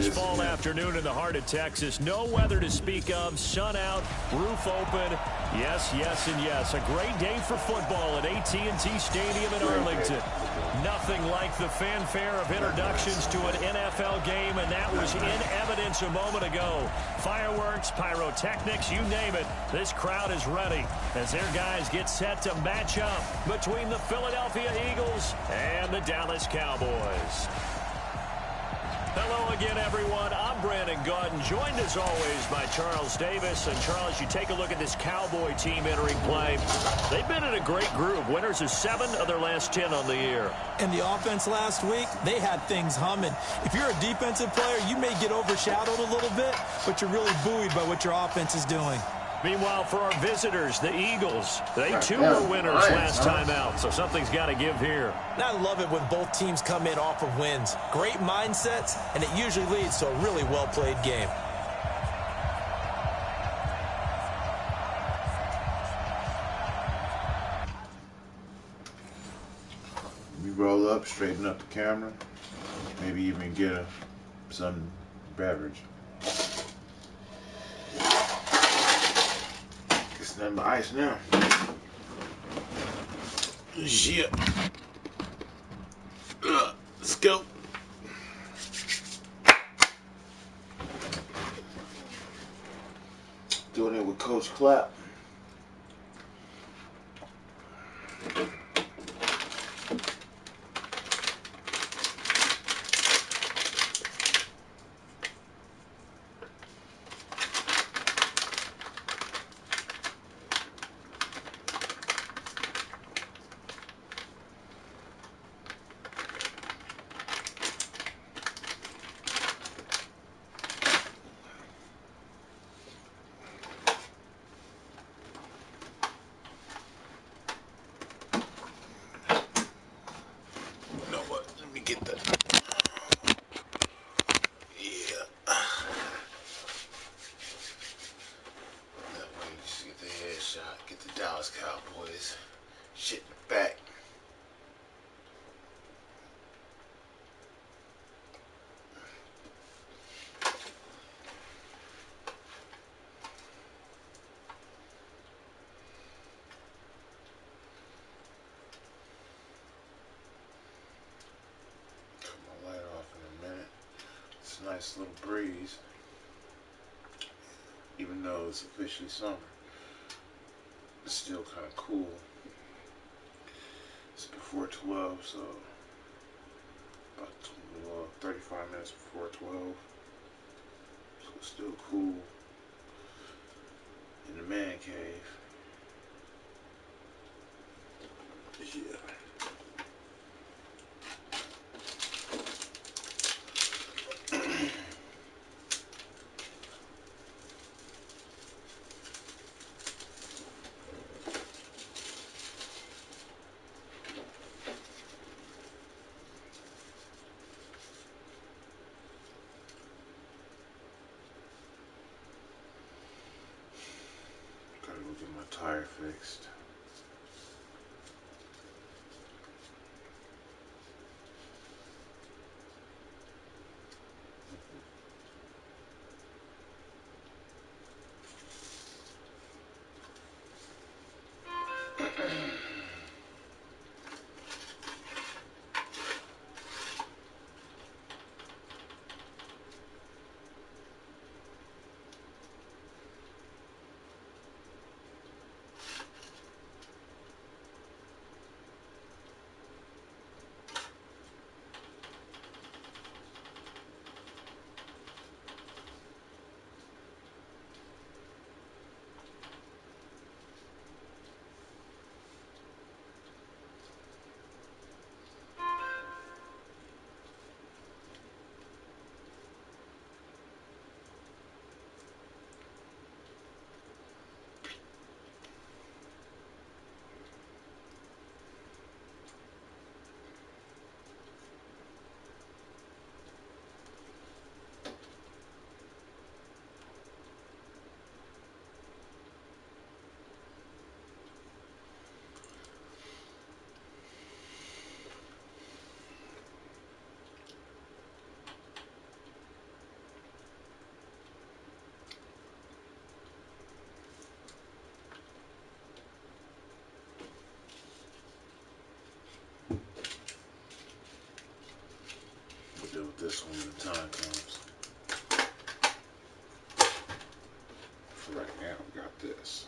nice fall afternoon in the heart of Texas. No weather to speak of. Sun out, roof open. Yes, yes, and yes. A great day for football at AT&T Stadium in Arlington. Nothing like the fanfare of introductions to an NFL game, and that was in evidence a moment ago. Fireworks, pyrotechnics, you name it. This crowd is ready as their guys get set to match up between the Philadelphia Eagles and the Dallas Cowboys. Hello again, everyone. I'm Brandon Gaudin, joined as always by Charles Davis. And Charles, you take a look at this Cowboy team entering play. They've been in a great group. Winners of 7 of their last 10 on the year. And the offense last week, they had things humming. If you're a defensive player, you may get overshadowed a little bit, but you're really buoyed by what your offense is doing. Meanwhile, for our visitors, the Eagles, they too were winners last time out, so something's got to give here. I love it when both teams come in off of wins. Great mindsets, and it usually leads to a really well-played game. We roll up, straighten up the camera, maybe even get some beverage. It's nothing but ice now. Shit. Let's go. Doing it with Coach Clapp. Get that. Yeah. That way you just get the headshot, get the Dallas Cowboys shit in the back. Nice little breeze, even though it's officially summer. It's still kind of cool. It's before 12, so about 35 minutes before 12. So it's still cool in the man cave. Yeah. Get my tire fixed. this one when the time comes. For right now, we got this.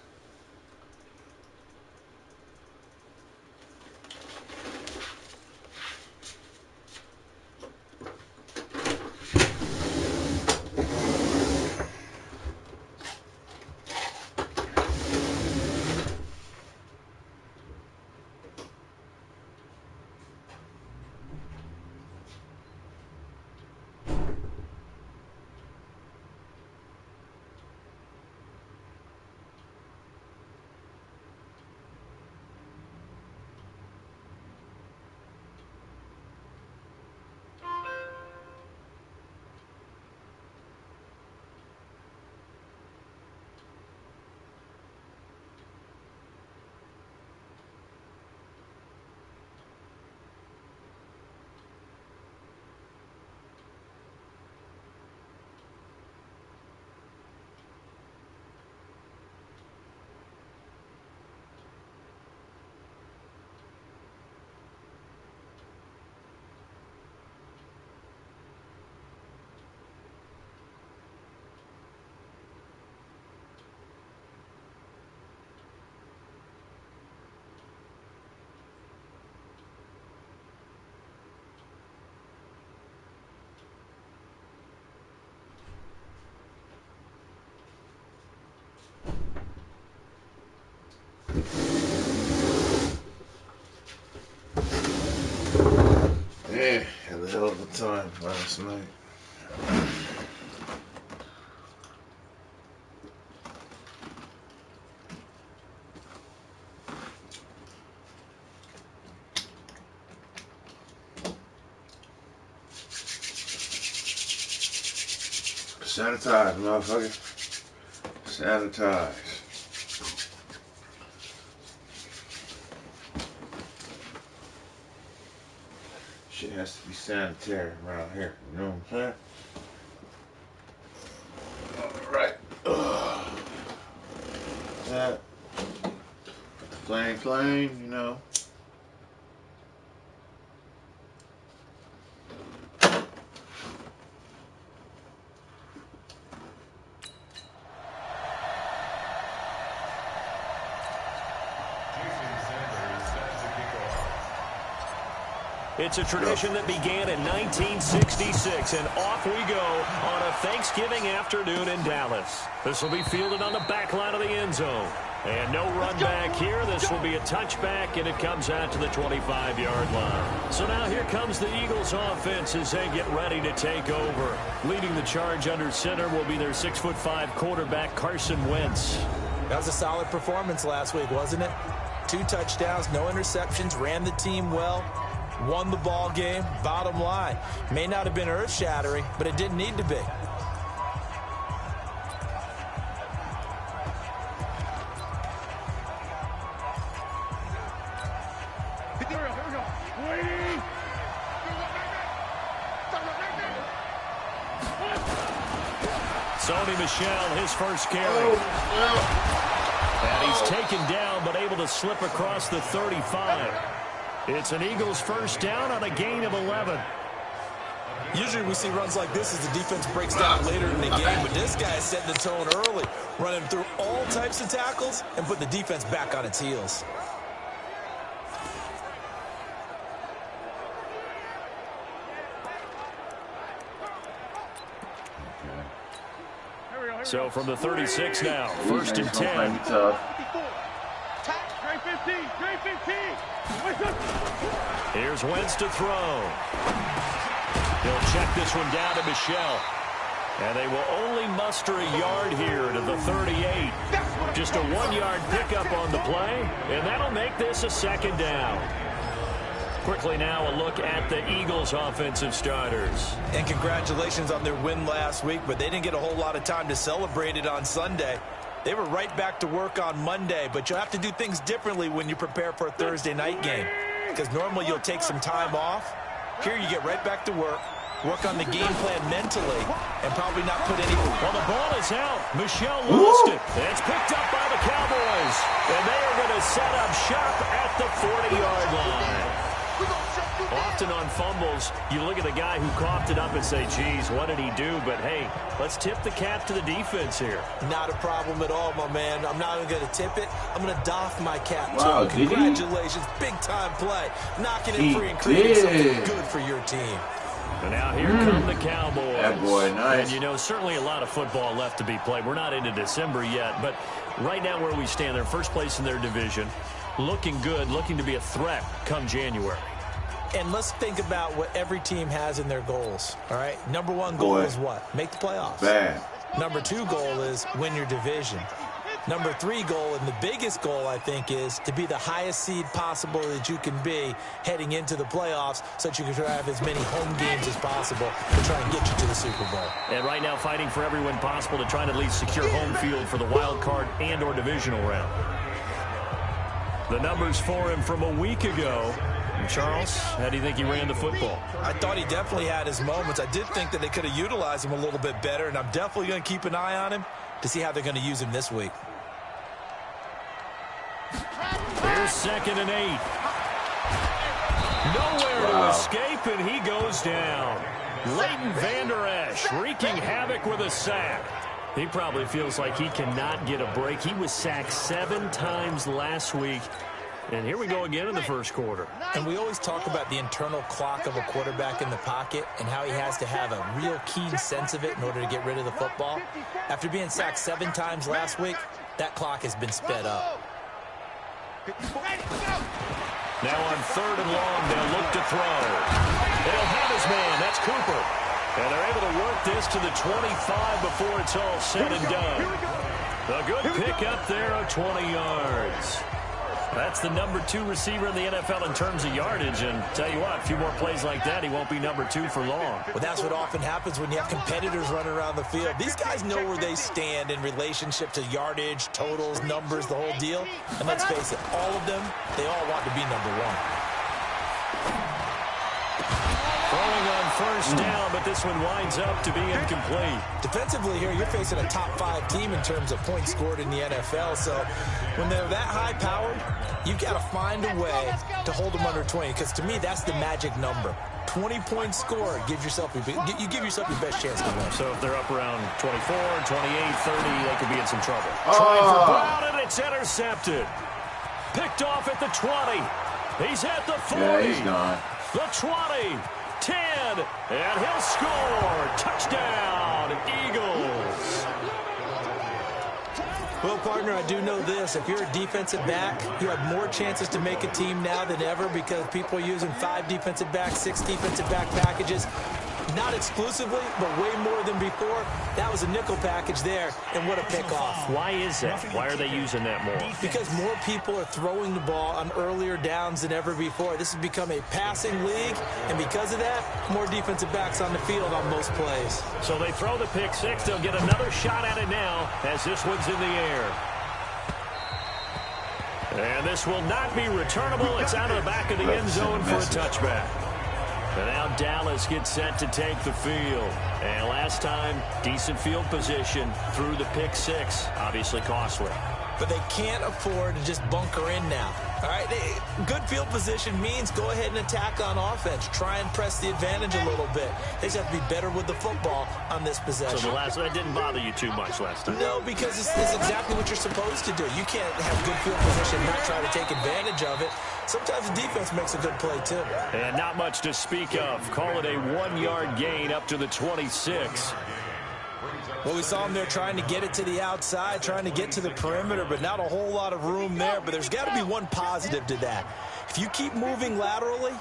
Yeah, had a hell of a time last night. Sanitize, motherfucker. Sanitize. Shit has to be sanitary around here, you know what I'm saying? Alright. That. Put the flame, you know. It's a tradition that began in 1966, and off we go on a Thanksgiving afternoon in Dallas. This will be fielded on the back line of the end zone. And no run back here. This will be a touchback, and it comes out to the 25-yard line. So now here comes the Eagles offense as they get ready to take over. Leading the charge under center will be their 6'5" quarterback, Carson Wentz. That was a solid performance last week, wasn't it? 2 touchdowns, no interceptions, ran the team well. Won the ball game. Bottom line, may not have been earth-shattering, but it didn't need to be. Sony Michel, his first carry. And he's taken down, but able to slip across the 35. It's an Eagles first down on a gain of 11. Usually we see runs like this as the defense breaks down later in the game, but this guy is setting the tone early, running through all types of tackles and put the defense back on its heels. So from the 36 now, first and 10. Here's Wentz to throw. He'll check this one down to Michel. And they will only muster a yard here to the 38. Just a 1-yard pickup on the play, and that'll make this a second down. Quickly now, a look at the Eagles' offensive starters. And congratulations on their win last week, but they didn't get a whole lot of time to celebrate it on Sunday. They were right back to work on Monday, but you'll have to do things differently when you prepare for a Thursday night game, because normally you'll take some time off. Here you get right back to work on the game plan mentally, and probably not put any... Well, the ball is out. Michel lost it. It's picked up by the Cowboys, and they are going to set up shop at the 40-yard line. Often on fumbles, you look at the guy who coughed it up and say, geez, what did he do? But, hey, let's tip the cap to the defense here. Not a problem at all, my man. I'm not even going to tip it. I'm going to doff my cap Wow, to him. Congratulations. Big-time play. Knocking it free and creating something good for your team. And now here come the Cowboys. That boy, nice. And, you know, certainly a lot of football left to be played. We're not into December yet, but right now where we stand, they're first place in their division, looking good, looking to be a threat come January. And let's think about what every team has in their goals, all right? Number one goal is what? Make the playoffs. Bad. Number two goal is win your division. Number three goal, and the biggest goal, I think, is to be the highest seed possible that you can be heading into the playoffs so that you can try to have as many home games as possible to try and get you to the Super Bowl. And right now fighting for every win possible to try and at least secure home field for the wild card and or divisional round. The numbers for him from a week ago. And Charles, how do you think he ran the football? I thought he definitely had his moments. I did think that they could have utilized him a little bit better, and I'm definitely going to keep an eye on him to see how they're going to use him this week. Here's 2nd and 8. Nowhere to escape, and he goes down. Leighton Vander Esch wreaking havoc with a sack. He probably feels like he cannot get a break. He was sacked 7 times last week. And here we go again in the first quarter. And we always talk about the internal clock of a quarterback in the pocket and how he has to have a real keen sense of it in order to get rid of the football. After being sacked 7 times last week, that clock has been sped up. Now on 3rd and long, they'll look to throw. They'll have his man. That's Cooper. And they're able to work this to the 25 before it's all said and done. A good pick up there of 20 yards. That's the number 2 receiver in the NFL in terms of yardage. And tell you what, a few more plays like that, he won't be number 2 for long. Well, that's what often happens when you have competitors running around the field. These guys know where they stand in relationship to yardage, totals, numbers, the whole deal. And let's face it, all of them, they all want to be number 1. Throwing on 1st down, but this one winds up to be incomplete. Defensively here, you're facing a top 5 team in terms of points scored in the NFL. So when they're that high-powered, you've got to find a way to hold them under 20. Because to me, that's the magic number. 20 points scored, you give yourself your best chance to win. So if they're up around 24, 28, 30, they could be in some trouble. Trying for Brown, and it's intercepted. Picked off at the 20. He's at the 40. Yeah, he's gone. The 20. 10, and he'll score. Touchdown, Eagles. Well, partner, I do know this. If you're a defensive back, you have more chances to make a team now than ever because people are using 5 defensive backs, 6 defensive back packages. Not exclusively, but way more than before. That was a nickel package there, and what a pickoff. Why is that? Why are they using that more? Because more people are throwing the ball on earlier downs than ever before. This has become a passing league, and because of that, more defensive backs on the field on most plays. So they throw the pick 6. They'll get another shot at it now as this one's in the air. And this will not be returnable. It's out of the back of the end zone for a touchback. And now Dallas gets set to take the field. And last time, decent field position through the pick 6. Obviously costly. But they can't afford to just bunker in now. All right, good field position means go ahead and attack on offense. Try and press the advantage a little bit. They just have to be better with the football on this possession. So that didn't bother you too much last time? No, because it's exactly what you're supposed to do. You can't have good field position and not try to take advantage of it. Sometimes the defense makes a good play, too. And not much to speak of. Call it a 1-yard gain up to the 26. Well, we saw him there trying to get it to the outside, trying to get to the perimeter, but not a whole lot of room there. But there's got to be one positive to that. If you keep moving laterally,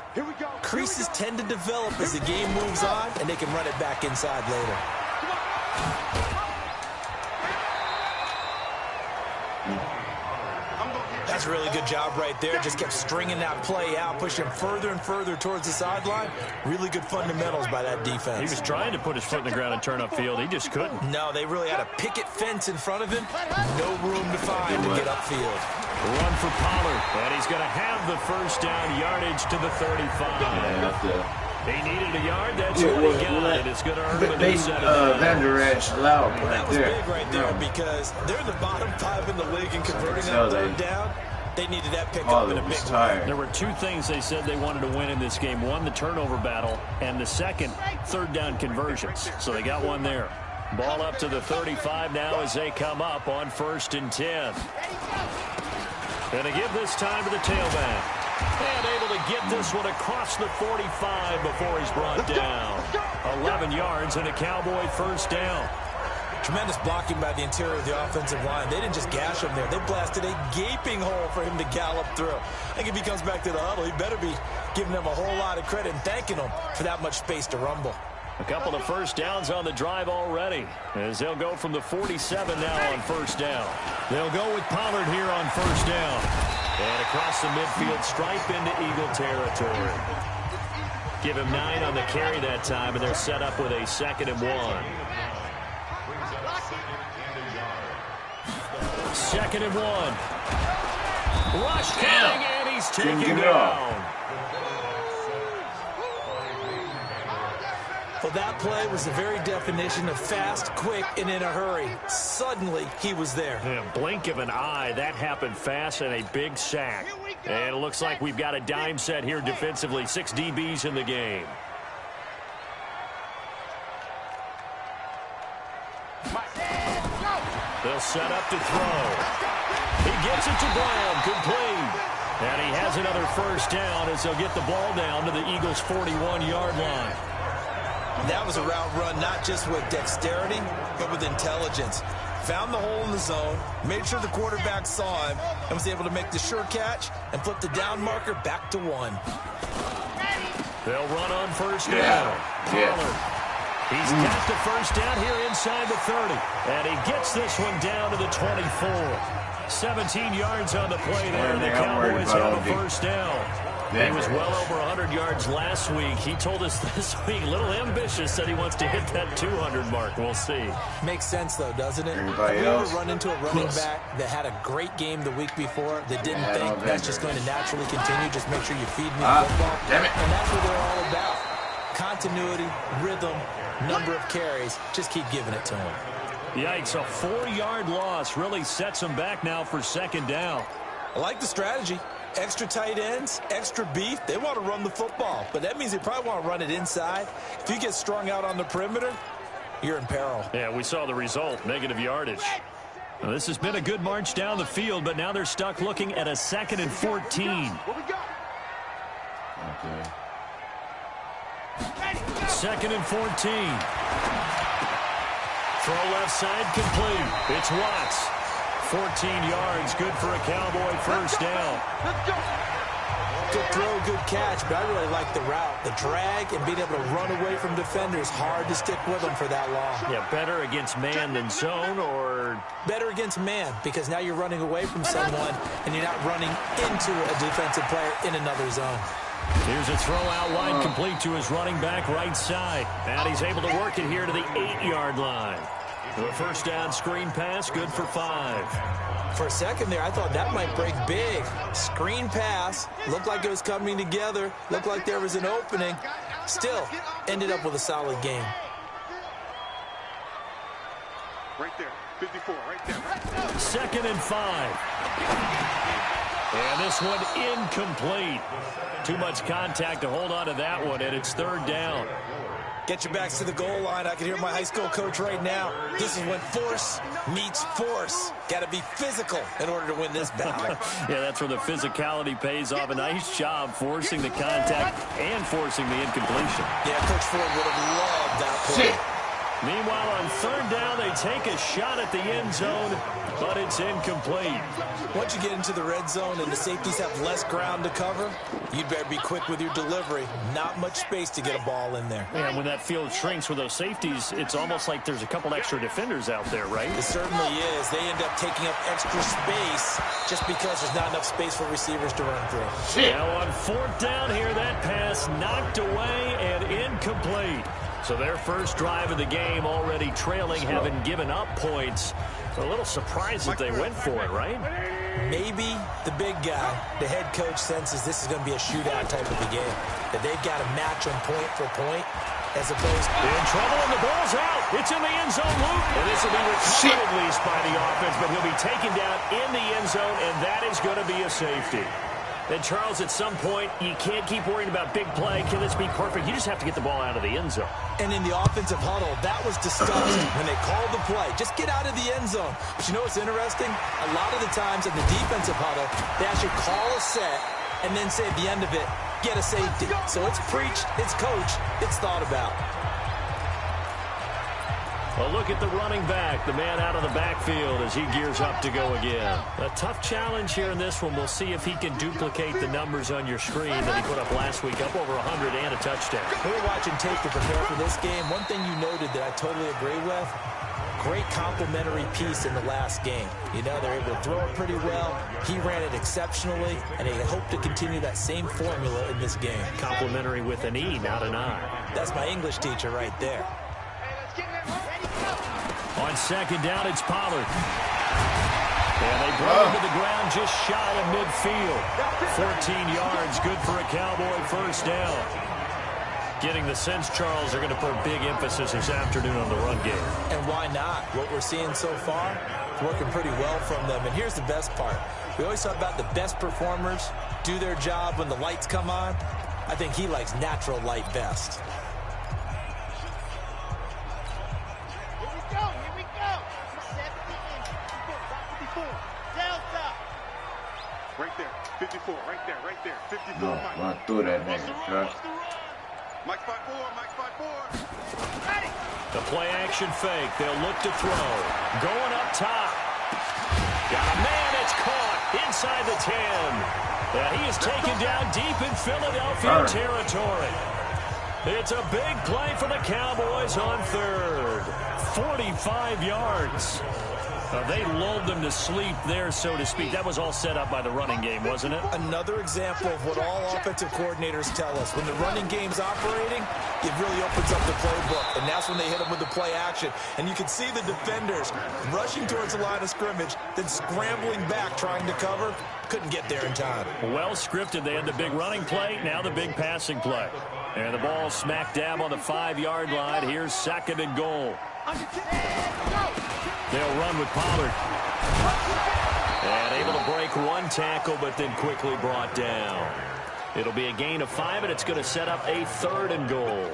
creases tend to develop as the game moves on, and they can run it back inside later. That's a really good job right there. Just kept stringing that play out, pushing further and further towards the sideline. Really good fundamentals by that defense. He was trying to put his foot in the ground and turn upfield. He just couldn't. No, they really had a picket fence in front of him. No room to find to get upfield. Run for Pollard, and he's going to have the first down yardage to the 35. He needed a yard. That's what he got. And it's going to earn him a new set of Vander Esch allowed that was big right there because they're the bottom 5 in the league in converting that third down. They needed that pickup in a big way. There were two things they said they wanted to win in this game. One, the turnover battle, and the second, third down conversions. So they got one there. Ball up to the 35 now as they come up on 1st and 10. Going to give this time to the tailback. And able to get this one across the 45 before he's brought down. 11 yards and a Cowboy first down. Tremendous blocking by the interior of the offensive line. They didn't just gash him there. They blasted a gaping hole for him to gallop through. I think if he comes back to the huddle, he better be giving them a whole lot of credit and thanking them for that much space to rumble. A couple of first downs on the drive already, as they'll go from the 47 now on first down. They'll go with Pollard here on first down. And across the midfield stripe into Eagle territory. Give him 9 on the carry that time, and they're set up with a 2nd and 1. 2nd and 1. Rush coming, and he's taken down. Well, that play was the very definition of fast, quick, and in a hurry. Suddenly, he was there. Yeah, blink of an eye, that happened fast, and a big sack. And it looks like we've got a dime set here defensively. 6 DBs in the game. They'll set up to throw. He gets it to Brown, complete. And he has another first down as they'll get the ball down to the Eagles' 41-yard line. That was a route run not just with dexterity, but with intelligence. Found the hole in the zone, made sure the quarterback saw him, and was able to make the sure catch and flip the down marker back to 1. They'll run on first down. Pollard. He's got the first down here inside the 30. And he gets this one down to the 24. 17 yards on the play there, and the Cowboys have a first down. He was well over 100 yards last week. He told us this week, a little ambitious, that he wants to hit that 200 mark. We'll see. Makes sense, though, doesn't it? Have you ever run into a running back that had a great game the week before that didn't think that's just going to naturally continue? Just make sure you feed me the football. And that's what they're all about. Continuity, rhythm, number of carries. Just keep giving it to him. Yikes, a 4-yard loss really sets him back now for 2nd down. I like the strategy. Extra tight ends, extra beef. They want to run the football, but that means they probably want to run it inside. If you get strung out on the perimeter, you're in peril. Yeah, we saw the result, negative yardage. Well, this has been a good march down the field, but now they're stuck looking at a 2nd and 14. Okay. 2nd and 14. Throw left side complete. It's Watts. 14 yards, good for a Cowboy first down. Good throw, good catch, but I really like the route. The drag and being able to run away from defenders, hard to stick with them for that long. Yeah, better against man than zone, or? Better against man, because now you're running away from someone and you're not running into a defensive player in another zone. Here's a throw out wide, complete to his running back right side. And he's able to work it here to the 8-yard line. The first down screen pass, good for 5. For a second there, I thought that might break big. Screen pass, looked like it was coming together, looked like there was an opening. Still, ended up with a solid game. Right there, 54, right there. 2nd and 5. And this one incomplete. Too much contact to hold on to that one, and it's 3rd down. Get your backs to the goal line. I can hear my high school coach right now. This is when force meets force. Got to be physical in order to win this battle. Yeah, that's where the physicality pays off. A nice job forcing the contact and forcing the incompletion. Yeah, Coach Ford would have loved that play. Meanwhile, on 3rd down, they take a shot at the end zone, but it's incomplete. Once you get into the red zone and the safeties have less ground to cover, you'd better be quick with your delivery. Not much space to get a ball in there. And when that field shrinks with those safeties, it's almost like there's a couple extra defenders out there, right? It certainly is. They end up taking up extra space just because there's not enough space for receivers to run through. Now on 4th down here, that pass knocked away and incomplete. So their first drive of the game already trailing, having given up points. A little surprised that they went for it, right? Maybe the big guy, the head coach, senses this is going to be a shootout type of a game, that they've got to match them point for point, as opposed to... In trouble, and the ball's out. It's in the end zone loop. And this will be recovered at least by the offense, but he'll be taken down in the end zone, and that is going to be a safety. And, Charles, at some point, you can't keep worrying about big play. Can this be perfect? You just have to get the ball out of the end zone. And in the offensive huddle, that was discussed when they called the play. Just get out of the end zone. But you know what's interesting? A lot of the times in the defensive huddle, they actually call a set and then say at the end of it, get a safety. So it's preached, it's coached, it's thought about. Well, look at the running back, the man out of the backfield as he gears up to go again. A tough challenge here in this one. We'll see if he can duplicate the numbers on your screen that he put up last week, up over 100 and a touchdown. We were watching tape to prepare for this game. One thing you noted that I totally agree with, great complimentary piece in the last game. You know, they're able to throw it pretty well. He ran it exceptionally, and they hope to continue that same formula in this game. Complimentary with an E, not an I. That's my English teacher right there. On second down, it's Pollard. And they bring him to the ground just shy of midfield. 14 yards, good for a Cowboy first down. Getting the sense, Charles, they're going to put big emphasis this afternoon on the run game. And why not? What we're seeing so far is working pretty well from them. And here's the best part. We always talk about the best performers do their job when the lights come on. I think he likes natural light best. Right there, 54, right there, 54. No, Mike. run through that nigga, Josh. Mike spot 4, Mike spot 4. The play action fake. They'll look to throw. Going up top. Got a man. It's caught inside the 10. Yeah, he is taken down deep in Philadelphia territory. It's a big play for the Cowboys on third. 45 yards. They lulled them to sleep there, so to speak. That was all set up by the running game, wasn't it? Another example of what all offensive coordinators tell us. When the running game's operating, it really opens up the playbook, and that's when they hit them with the play action. And you can see the defenders rushing towards the line of scrimmage, then scrambling back, trying to cover. Couldn't get there in time. Well scripted. They had the big running play, now the big passing play. And the ball smack dab on the 5-yard line. Here's second and goal. They'll run with Pollard. And able to break one tackle, but then quickly brought down. It'll be a gain of 5, and it's going to set up a third and goal.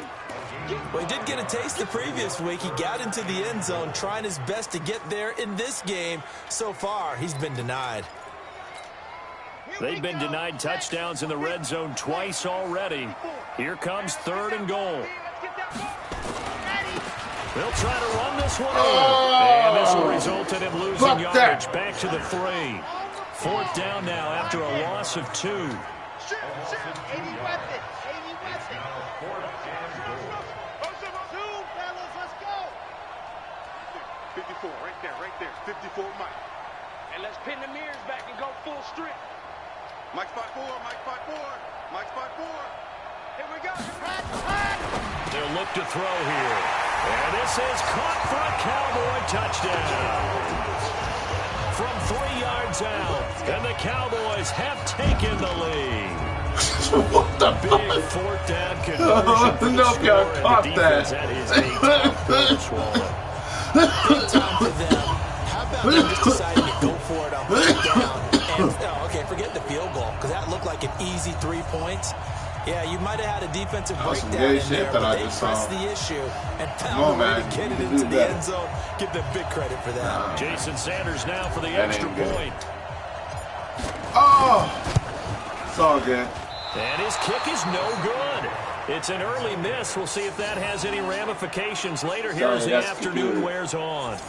Well, he did get a taste the previous week. He got into the end zone, trying his best to get there in this game. So far, he's been denied. They've been denied touchdowns in the red zone twice already. Here comes third and goal. They'll try to run this one in. And this will result in him losing yardage back to the 3. Fourth down now after a loss of 2. 54, right there, 54, Mike. And let's pin the mirrors back and go full strip. Mike spot 4, Mike spot 4, Mike spot 4. Here we go. They'll look to throw here. And this is caught for a Cowboy touchdown. From 3 yards out. And the Cowboys have taken the lead. What the Big fourth down conversion for the score, and the defense that is a tough pill to swallow. Big time for them. How about them just deciding to go for it on first down? And, okay, forget the field goal, because that looked like an easy 3 points. Yeah, you might have had a defensive breakdown in there, but they pressed the issue and found a way to get it into the end zone. Give them big credit for that. Jason Sanders now for the extra point. Oh! It's all good. And his kick is no good. It's an early miss. We'll see if that has any ramifications later here as the afternoon wears on.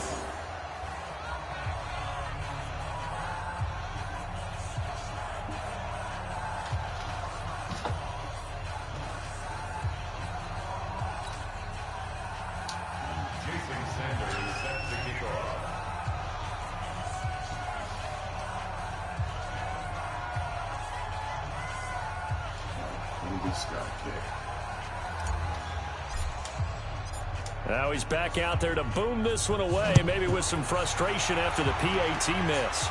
Now he's back out there to boom this one away, maybe with some frustration after the PAT miss.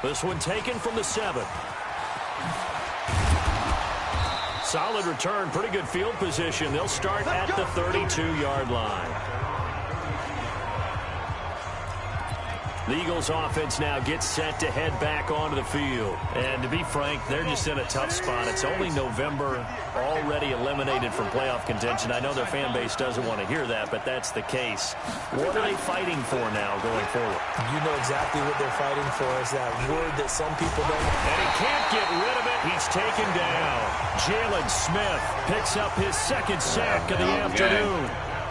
This one taken from the 7. Solid return, pretty good field position. They'll start at the 32-yard line. The Eagles offense now gets set to head back onto the field. And to be frank, they're just in a tough spot. It's only November, already eliminated from playoff contention. I know their fan base doesn't want to hear that, but that's the case. What are they fighting for now going forward? You know exactly what they're fighting for. Is that word that some people don't. And he can't get rid of it. He's taken down. Jalen Smith picks up his second sack of the afternoon.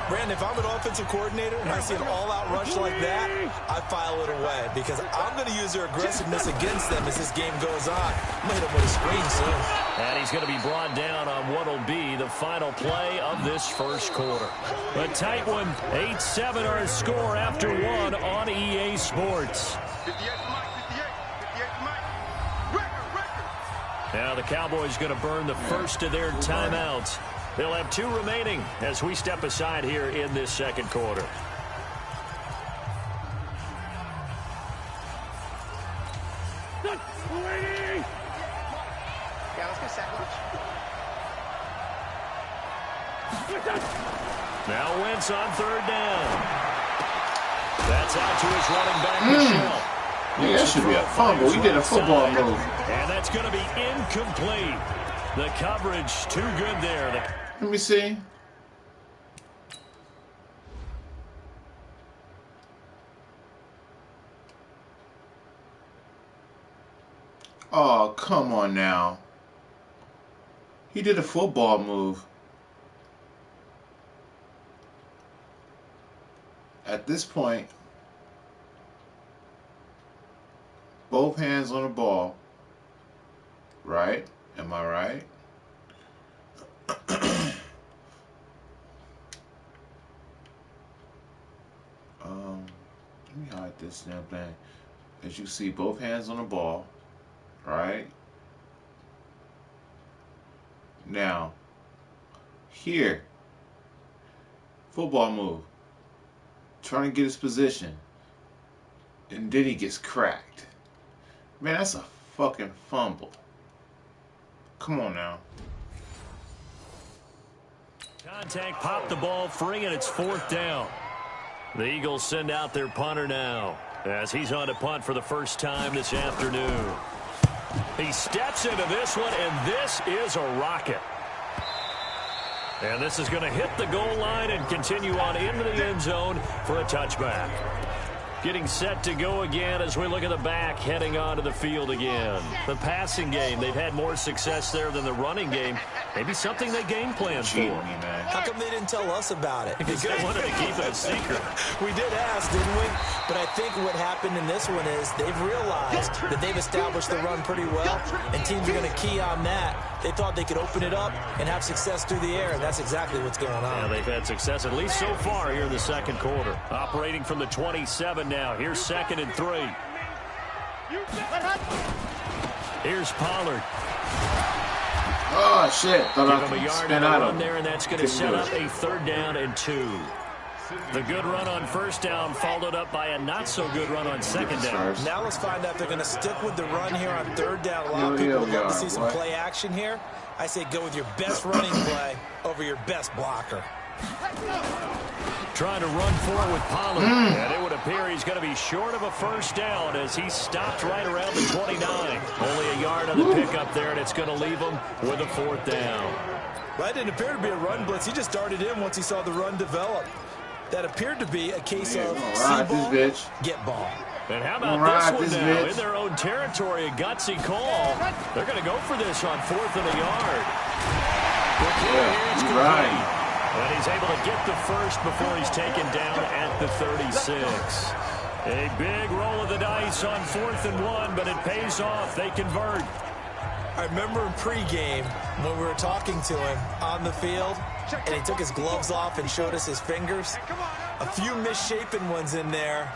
Brandon, if I'm an offensive coordinator and I see an all-out rush like that, I file it away because I'm going to use their aggressiveness against them as this game goes on. I'm going to hit him with a screen soon. And he's going to be brought down on what will be the final play of this first quarter. A tight one, 8-7 our score after 1 on EA Sports. 58 to Mike, 58 to Mike. Record. Now the Cowboys going to burn the first of their timeouts. They'll have 2 remaining as we step aside here in this second quarter. Yeah, let's get sandwich. Now Wentz on 3rd down. That's out to his running back, Michelle. Yeah, that should be a fumble. He did a football move. And that's going to be incomplete. The coverage too good there. Let me see. Oh, come on now. He did a football move. At this point, both hands on the ball. Right? Am I right? Let me hide this damn thing. As you see, both hands on the ball, right? Now, here, football move, trying to get his position, and then he gets cracked. Man, that's a fucking fumble. Come on now. Contact, popped the ball free, and it's 4th down. The Eagles send out their punter now as he's on to punt for the first time this afternoon. He steps into this one, and this is a rocket. And this is going to hit the goal line and continue on into the end zone for a touchback. Getting set to go again as we look at the back heading onto the field again. The passing game, they've had more success there than the running game. Maybe something they game plan for. How come they didn't tell us about it? Because they wanted to keep it a secret. We did ask, didn't we? But I think what happened in this one is they've realized that they've established the run pretty well, and teams are going to key on that. They thought they could open it up and have success through the air, and that's exactly what's going on. Yeah, they've had success, at least so far, here in the second quarter. Operating from the 27 now. Here's 2nd and 3. Here's Pollard. Oh, shit. Thought Give him a yard and a run there, and that's going to set up a 3rd down and 2. The good run on 1st down followed up by a not-so-good run on 2nd down. Now let's find out if they're going to stick with the run here on 3rd down. A lot of people would love to see some play action here. I say go with your best running play over your best blocker. Trying to run forward with Pollard. And it would appear he's going to be short of a 1st down as he stopped right around the 29. Only a yard on the pickup there, and it's going to leave him with a 4th down. That didn't appear to be a run blitz. He just darted in once he saw the run develop. That appeared to be a case of see ball, get ball. And how about this one now? In their own territory, a gutsy call. They're going to go for this on 4th and a yard. And he's able to get the first before he's taken down at the 36. A big roll of the dice on 4th and 1, but it pays off. They convert. I remember in pregame when we were talking to him on the field, and he took his gloves off and showed us his fingers. A few misshapen ones in there,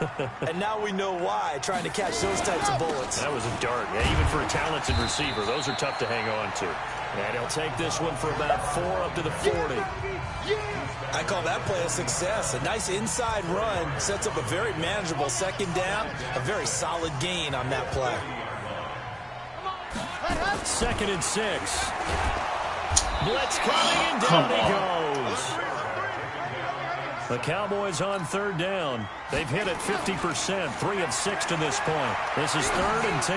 and now we know why, trying to catch those types of bullets. That was a dart. Yeah, even for a talented receiver, those are tough to hang on to. And he'll take this one for about 4 up to the 40. I call that play a success. A nice inside run sets up a very manageable second down. A very solid gain on that play. 2nd and 6. Blitz coming, and down he goes. The Cowboys on 3rd down. They've hit it 50%, 3 of 6 to this point. This is 3rd and 10.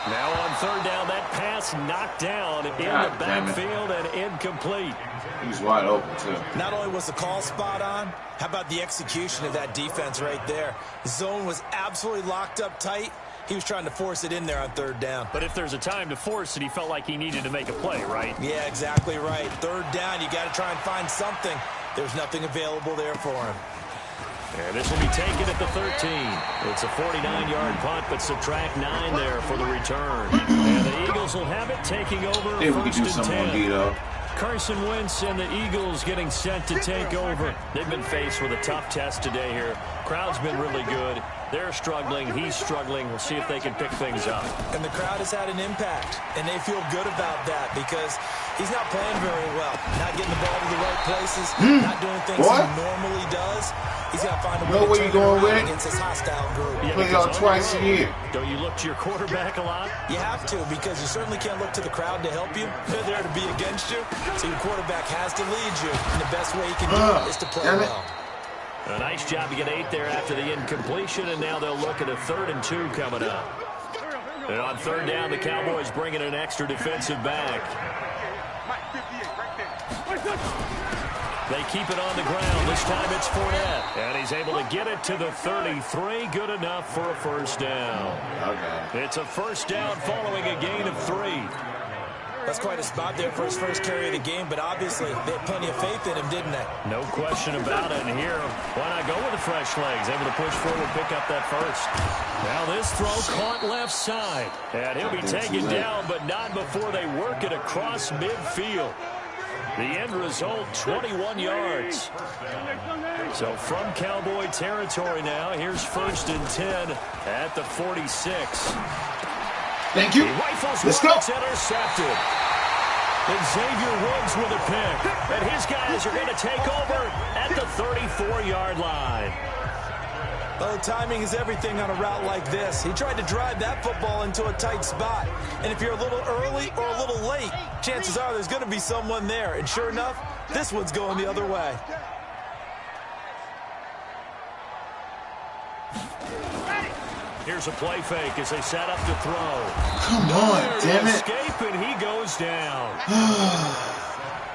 Now on 3rd down, that pass knocked down in the backfield and incomplete. He was wide open, too. Not only was the call spot on, how about the execution of that defense right there? The zone was absolutely locked up tight. He was trying to force it in there on 3rd down. But if there's a time to force it, he felt like he needed to make a play, right? Yeah, exactly right. 3rd down, you got to try and find something. There's nothing available there for him. And this will be taken at the 13. It's a 49-yard punt, but subtract 9 there for the return. And the Eagles will have it, taking over Hey, we can do 1st and something 10. on Guido. Carson Wentz and the Eagles getting set to take over. They've been faced with a tough test today here. Crowd's been really good. They're struggling. He's struggling. We'll see if they can pick things up. And the crowd has had an impact, and they feel good about that because he's not playing very well. Not getting the ball to the right places, not doing things he normally does. He's got to find a way to turn it around against his hostile group. You play y'all twice a year. Don't you look to your quarterback a lot? You have to, because you certainly can't look to the crowd to help you. They're there to be against you, so your quarterback has to lead you, and the best way he can do it is to play well. A nice job to get 8 there after the incompletion, and now they'll look at a 3rd and 2 coming up. And on 3rd down, the Cowboys bringing an extra defensive back. They keep it on the ground. This time it's Fournette. And he's able to get it to the 33. Good enough for a 1st down. Okay. It's a 1st down following a gain of 3. That's quite a spot there for his first carry of the game, but obviously they had plenty of faith in him, didn't they? No question about it. And here, why not go with the fresh legs? Able to push forward, pick up that 1st. Now this throw caught left side. And he'll be taken down, but not before they work it across midfield. The end result, 21 yards. So from Cowboy territory now, here's 1st and 10 at the 46. Thank you. He rifles Let's one, go. it's intercepted. And Xavier Woods with a pick. And his guys are going to take over at the 34-yard line. Well, timing is everything on a route like this. He tried to drive that football into a tight spot. And if you're a little early or a little late, chances are there's going to be someone there. And sure enough, this one's going the other way. Here's a play fake as they set up to throw. Come on, damn it. Escape, and he goes down.